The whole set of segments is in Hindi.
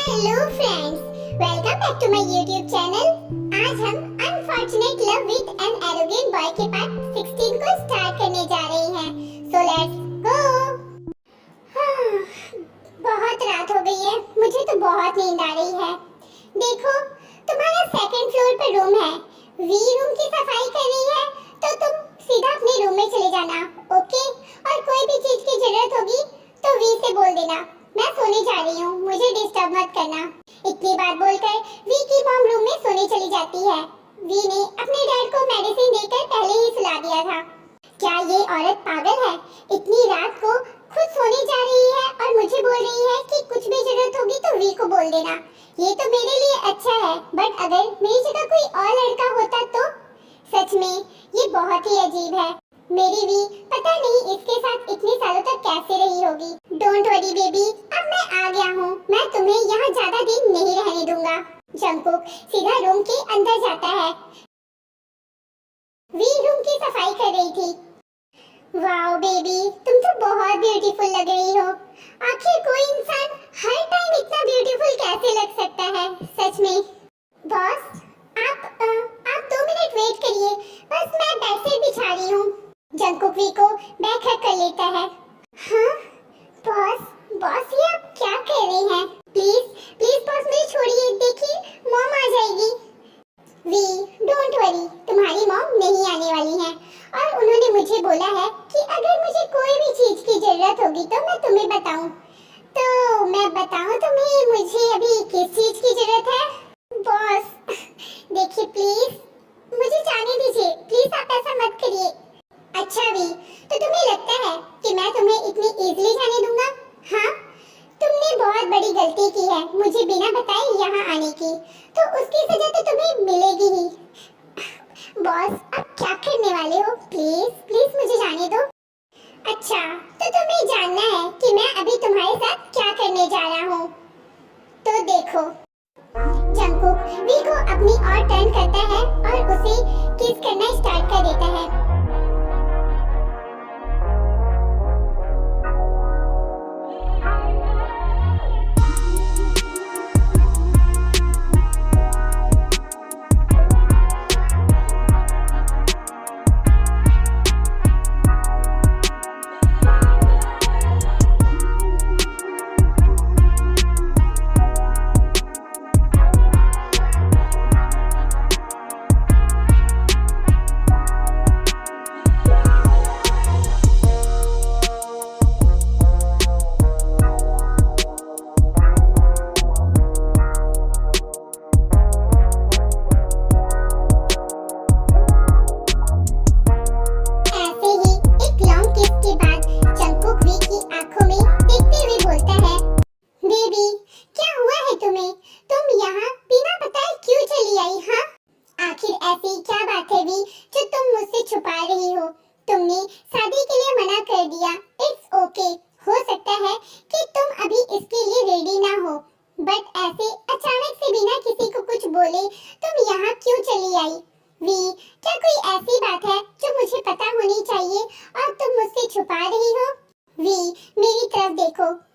Hello friends, welcome back to my YouTube channel. आज हम unfortunate love with an arrogant boy के पार्ट 16 को स्टार्ट करने जा रहे हैं। So let's go. बहुत रात हो गई है, मुझे तो बहुत नींद आ रही है। देखो, तुम्हारा सेकंड फ्लोर पर रूम है। वी रूम की सफाई कर रही है, तो तुम सीधा अपने रूम में चले जाना, ओके? और कोई भी चीज की जरूरत होगी तो वी से बोल देना। मैं सोने जा रही हूँ, मुझे डिस्टर्ब मत करना। इतनी बात बोलकर वी की मॉम रूम में सोने चली जाती है। वी ने अपने डैड को मेडिसिन देकर पहले ही सुला दिया था। क्या ये औरत पागल है? इतनी रात को खुद सोने जा रही है और मुझे बोल रही है कि कुछ भी जरूरत होगी तो वी को बोल देना। ये तो मेरे लिए अच्छा है, बट अगर मेरी जगह कोई और लड़का होता तो? सच में ये बहुत ही अजीब है। मेरी वी पता नहीं इसके साथ इतने सालों तक कैसे रही होगी। डोंट वरी बेबी, अब मैं आ गया हूँ। मैं तुम्हें यहाँ ज्यादा दिन नहीं रहने दूंगा। जंगकुक सीधा रूम के अंदर जाता है। वी रूम की सफाई कर रही थी। वाओ बेबी, तुम तो बहुत ब्यूटीफुल लग रही हो। आखिर कोई इंसान हर टाइम इतना ब्यूटीफुल कैसे लग सकता है? सच में। बॉस, आप 2 मिनट वेट करिए, बस मैं बेडशीट बिछा रही हूँ। जंगकुक वी को बैक हैक कर लेता है। हाँ बॉस ये आप क्या कर रही हैं? प्लीज बॉस मुझे छोड़िए, देखिए मॉम आ जाएगी। वी डोंट वरी, तुम्हारी मॉम नहीं आने वाली हैं और उन्होंने मुझे बोला है कि अगर मुझे कोई भी चीज की जरूरत होगी तो मैं तुम्हें बताऊं। तो मैं बताऊं तुम्हें मुझे अभी किस चीज की जरूरत है? बॉस देखिए प्लीज मुझे जाने दीजिए, प्लीज आप ऐसा मत करिए। अच्छा वी, तो तुम्हें लगता है कि मैं तुम्हें इतनी इजीली जाने दूंगा? हाँ, तुमने बहुत बड़ी गलती की है मुझे बिना बताए यहाँ आने की, तो उसकी सजा तो तुम्हें मिलेगी ही। बॉस अब क्या करने वाले हो? प्लीज मुझे जाने दो। अच्छा, तो तुम्हें जानना है कि मैं अभी तुम्हारे साथ क्या करने जा रहा हूँ? तो देखो। जंगकुक वी को अपनी ओर टर्न करता है और उसे किस करना स्टार्ट कर देता है।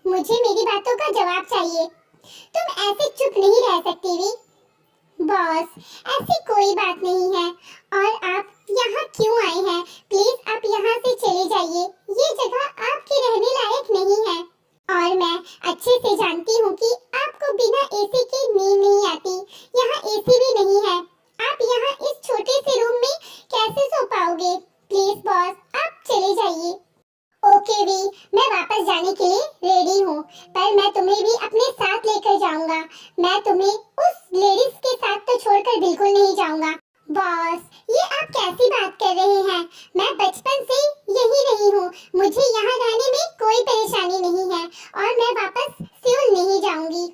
मुझे मेरी बातों का जवाब चाहिए। तुम ऐसे चुप नहीं रह सकती वी। बॉस, ऐसी कोई बात नहीं है। और आप यहाँ क्यों आए हैं? प्लीज आप यहाँ से चले जाइए, ये जगह आपके रहने लायक नहीं है। और मैं अच्छे से जानती हूँ कि आपको बिना एसी के नींद नहीं आती। यहाँ एसी भी नहीं है, आप यहाँ इस छोटे से रूम में कैसे सो पाओगे? प्लीज बॉस आप चले जाइए। ओके वी, मैं वापस जाने के लिए रेडी हूँ, पर मैं तुम्हें भी अपने साथ लेकर जाऊंगा। मैं तुम्हें उस लेडीज के साथ तो छोड़कर बिल्कुल नहीं जाऊंगा। बॉस, ये आप कैसी बात कर रहे हैं? मैं बचपन से यही रही हूँ, मुझे यहाँ रहने में कोई परेशानी नहीं है और मैं वापस सियोल नहीं जाऊंगी।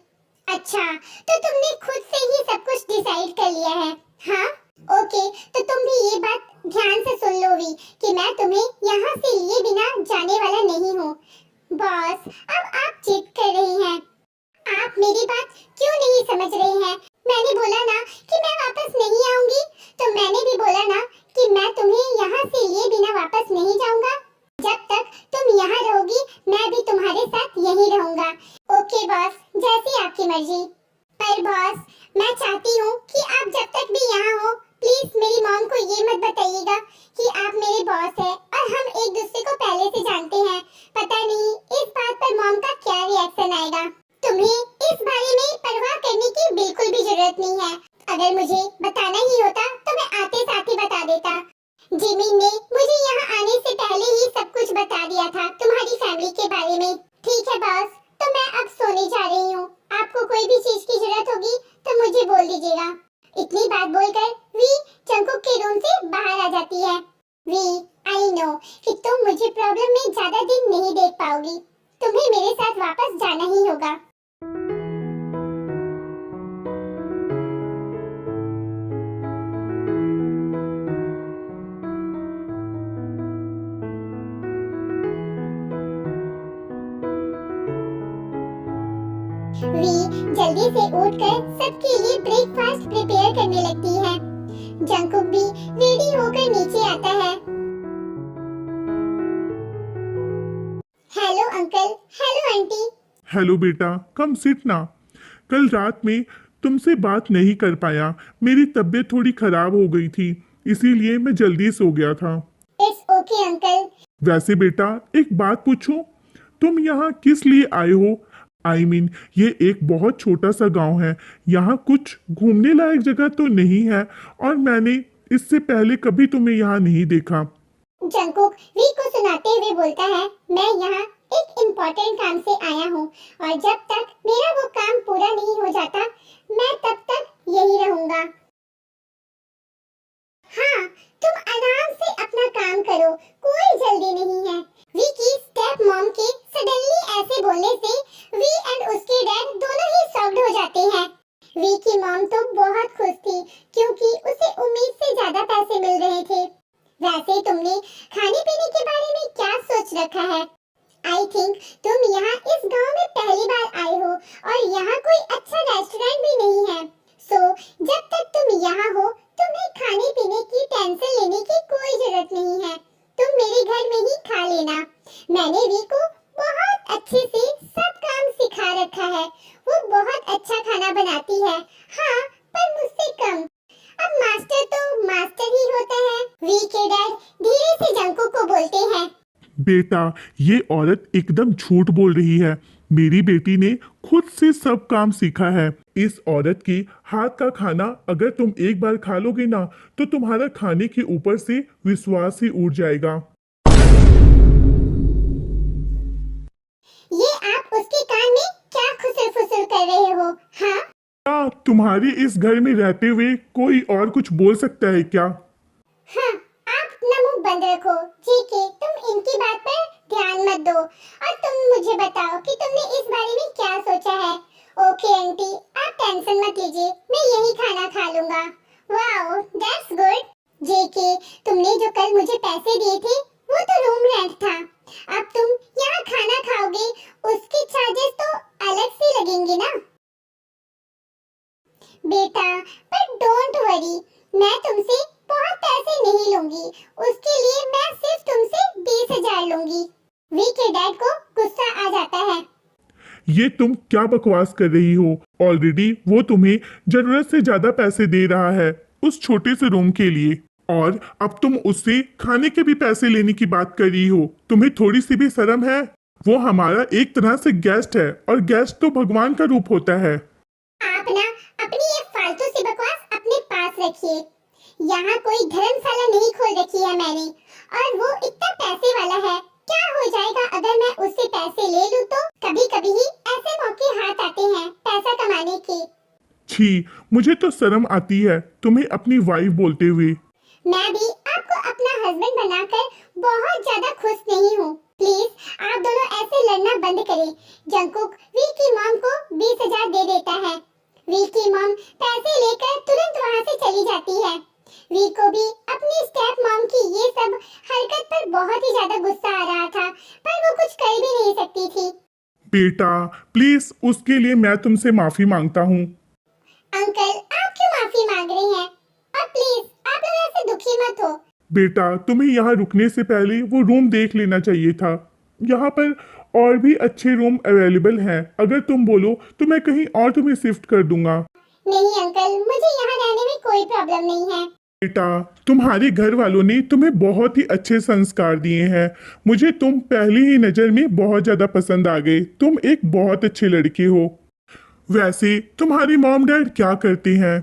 अच्छा, तो तुमने खुद से ही सब कुछ डिसाइड कर लिया है? हाँ ओके, तो तुम भी ये बात ध्यान से सुन लो वी कि मैं तुम्हें यहाँ से लिए बिना जाने वाला नहीं हूँ। बॉस, अब आप जिद कर रही हैं। आप मेरी बात क्यों नहीं समझ रहे हैं? मैंने बोला ना कि मैं वापस नहीं आऊंगी, तो मैंने भी बोला ना कि मैं तुम्हें यहाँ से लिए बिना वापस नहीं जाऊंगा। जब तक तुम यहाँ रहोगी, मैं भी तुम्हारे साथ यहीं रहूंगा। ओके बॉस, जैसी आपकी मर्जी। पर बॉस, मैं चाहती हूँ कि आप जब तक भी यहाँ हो, प्लीज मेरी मॉम को ये मत बताइएगा कि आप मेरे बॉस हैं और हम एक दूसरे को पहले से जानते हैं। पता नहीं इस बात पर मॉम का क्या रिएक्शन आएगा। तुम्हें इस बारे में परवाह करने की बिल्कुल भी जरूरत नहीं है। अगर मुझे बताना ही होता तो मैं आते साथ ही बता देता। जिमिन ने मुझे यहाँ आने से पहले ही सब कुछ बता दिया था तुम्हारी फैमिली के बारे में। ठीक है बॉस, तो मैं अब सोने जा रही हूँ। आपको कोई भी चीज की जरूरत होगी तो मुझे बोल दीजिएगा। इतनी बात बोलकर वी जंगकुक के रूम से बाहर आ जाती है। वी, आई नो कि तुम मुझे प्रॉब्लम में ज्यादा दिन नहीं देख पाओगी। तुम्हें मेरे साथ वापस जाना ही होगा। वी जल्दी से उठकर सबके लिए ब्रेकफास्ट प्रिपेयर करने लगती है। जंगकुक भी रेडी होकर नीचे आता है। Hello uncle, hello aunty. Hello बेटा, कम सिट ना। कल रात में तुमसे बात नहीं कर पाया। मेरी तबीयत थोड़ी खराब हो गई थी, इसीलिए मैं जल्दी सो गया था। It's okay uncle. वैसे बेटा, एक बात पूछूं, तुम यहाँ किस लिए आए हो? ये एक बहुत छोटा सा गांव है। यहाँ कुछ घूमने लायक जगह तो नहीं है और मैंने इससे पहले कभी तुम्हें यहाँ नहीं देखा। जंगकुक वी को सुनाते हुए बोलता है, मैं यहाँ एक इम्पोर्टेंट काम से आया हूँ और जब तक मेरा वो काम पूरा नहीं हो जाता मैं तब तक यही रहूंगा। हाँ, तुम आराम से अपना काम करो, कोई जल्दी नहीं है। वी की स्टेप मॉम के सडनली ऐसे बोलने से वी एंड उसके डैड दोनों ही शॉक्ड हो जाते हैं। वी की मॉम तो बहुत खुश थी क्योंकि उसे उम्मीद से ज्यादा पैसे मिल रहे थे। वैसे तुमने खाने पीने के बारे में क्या सोच रखा है? आई थिंक तुम यहाँ इस गांव में पहली बार आए हो और यहाँ कोई अच्छा रेस्टोरेंट भी नहीं है। सो जब तक तुम यहाँ हो तुम्हें खाने पीने की टेंशन लेने की कोई जरूरत नहीं है। तुम मेरे घर में ही खा लेना। मैंने वी को बहुत अच्छे से सब काम सिखा रखा है। वो बहुत अच्छा खाना बनाती है। हाँ, पर मुझसे कम। अब मास्टर तो मास्टर ही होता है। वी के डैड धीरे से जंगकुक को बोलते हैं, बेटा, ये औरत एकदम झूठ बोल रही है। मेरी बेटी ने खुद से सब काम सीखा है। इस औरत के हाथ का खाना अगर तुम एक बार खा लोगे ना, तो तुम्हारा खाने के ऊपर से विश्वास ही उड़ जाएगा। ये आप उसके कान में क्या खुसर फुसर कर रहे हो? हाँ, क्या तुम्हारे इस घर में रहते हुए कोई और कुछ बोल सकता है क्या? हाँ, आप अपना मुंह बंद रखो। जीके, तुम इनकी बात पर ध्यान मत दो और तुम मुझे बताओ कि तुमने इस बारे में क्या सोचा है। ओके आंटी, आप टेंशन मत लीजिए, मैं यही खाना खा लूंगा। Wow, that's good. जेके, तुमने जो कल मुझे पैसे दिए थे वो तो रूम रेंट था। अब तुम यहाँ खाना खाओगे, उसके चार्जेस तो अलग से लगेंगे ना। बेटा, पर डोंट वरी, मैं तुमसे बहुत पैसे नहीं लूंगी। उसके लिए मैं सिर्फ तुमसे 20,000 लूंगी। वी के डैड को गुस्सा आ जाता है। ये तुम क्या बकवास कर रही हो? ऑलरेडी वो तुम्हें जरूरत से ज्यादा पैसे दे रहा है उस छोटे से रूम के लिए, और अब तुम उससे खाने के भी पैसे लेने की बात कर रही हो। तुम्हें थोड़ी सी भी शर्म है? वो हमारा एक तरह से गेस्ट है और गेस्ट तो भगवान का रूप होता है। आप ना अपनी ये फालतू सी बकवास अपने पास रखिए। यहाँ कोई धर्मशाला नहीं खोल रखी है मैंने, और वो इतना पैसे वाला है। क्या हो जाएगा अगर मैं उससे पैसे ले लूँ तो? कभी कभी ही ऐसे मौके हाथ आते हैं पैसा कमाने के। छी, मुझे तो शर्म आती है तुम्हें अपनी वाइफ बोलते हुए। मैं भी आपको अपना हस्बैंड बनाकर बहुत ज्यादा खुश नहीं हूँ। प्लीज आप दोनों ऐसे लड़ना बंद करें। जंगकुक वी की मॉम को 20,000 दे देता है। वी की मॉम पैसे लेकर तुरंत वहाँ से चली जाती है। वी को भी अपनी स्टेप मॉम की ये सब हरकत पर बहुत ही ज्यादा गुस्सा आ रहा था, पर वो कुछ कर भी नहीं सकती थी। बेटा प्लीज, उसके लिए मैं तुमसे माफी मांगता हूँ। अंकल, आप क्यों माफी मांग रहे हैं? और प्लीज आप लोग ऐसे दुखी मत हो। बेटा, तुम्हें यहाँ रुकने से पहले वो रूम देख लेना चाहिए था। यहाँ पर और भी अच्छे रूम अवेलेबल हैं। अगर तुम बोलो तो मैं कहीं और तुम्हें शिफ्ट कर दूंगा। नहीं अंकल, मुझे यहाँ रहने में कोई प्रॉब्लम नहीं है। बेटा, तुम्हारे घर वालों ने तुम्हें बहुत ही अच्छे संस्कार दिए हैं। मुझे तुम पहली ही नज़र में बहुत ज़्यादा पसंद आ गए। तुम एक बहुत अच्छे लड़के हो। वैसे तुम्हारी मॉम डैड क्या करते हैं?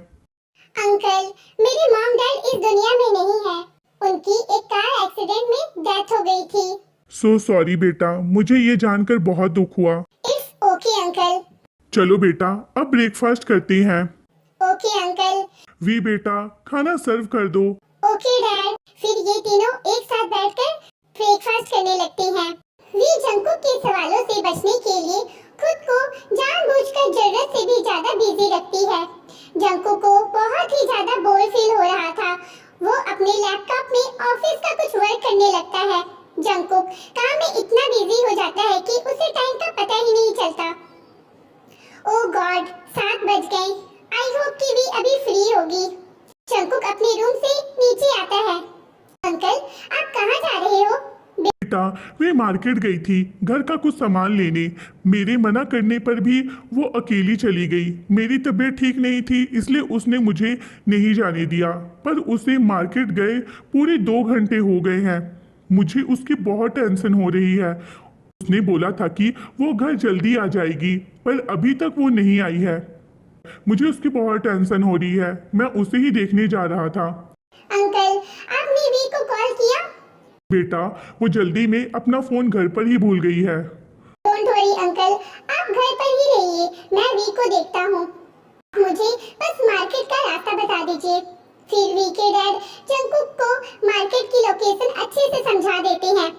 अंकल, मेरे मॉम डैड इस दुनिया में नहीं है। उनकी एक कार एक्सीडेंट में डेथ हो गई थी। सो सॉरी बेटा, मुझे ये जानकर बहुत दुख हुआ। It's okay uncle. चलो बेटा, अब ब्रेकफास्ट करते हैं। Okay uncle. वी बेटा, खाना सर्व कर दो। Okay dad. फिर ये तीनों एक साथ बैठकर ब्रेकफास्ट करने लगते हैं। वी जंकुक के सवालों से बचने के लिए खुद को जानबूझकर जरूरत से भी ज्यादा बिजी रखती है। जंकुक को बहुत ही ज्यादा बोर फील हो रहा था। वो अपने लैपटॉप में ऑफिस का कुछ वर्क करने लगता है। जंकुक काम में इतना बिजी हो जाता है कि उसे टाइम का पता ही नहीं चलता। ओह गॉड, 7 बज गए। आई होप कि वी अभी फ्री होगी। जंकुक अपने रूम से नीचे आता है। अंकल, आप कहाँ जा रहे हो? बेटा, वे मार्केट गई थी घर का कुछ सामान लेने। मेरे मना करने पर भी वो अकेली चली गई। मेरी तबीयत ठीक नहीं थी, इसलिए उसने मुझे नहीं जाने दिया। पर उसे मार्केट गए पूरे 2 घंटे हो गए हैं। मुझे उसकी बहुत टेंशन हो रही है। उसने बोला था कि वो घर जल्दी आ जाएगी, पर अभी तक वो नहीं आई है। मुझे उसकी बहुत टेंशन हो रही है। मैं उसे ही देखने जा रहा था। अंकल, आपने वी को कॉल किया? बेटा, वो जल्दी में अपना फोन घर पर ही भूल गई है। डोंट वरी अंकल, आप घर पर ही रहिए, मैं वी को देखता हूँ। मुझे बस मार्केट का रास्ता बता दीजिए। फिर वी के डैड जंकुक को मार्केट की लोकेशन अच्छे से समझा देते हैं।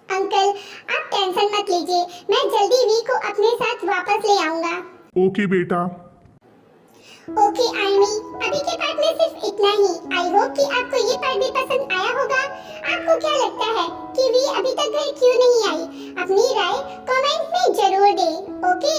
अंकल, आप टेंशन मत लीजिए, मैं जल्दी वी को अपने साथ वापस ले आऊंगा। ओके बेटा। ओके आर्मी, अभी के पार्ट में सिर्फ इतना ही। आई होप कि आपको ये पार्ट भी पसंद आया होगा। आपको क्या लगता है कि वी अभी तक घर क्यों नहीं आई? अपनी राय कमेंट में जरूर दें। ओके।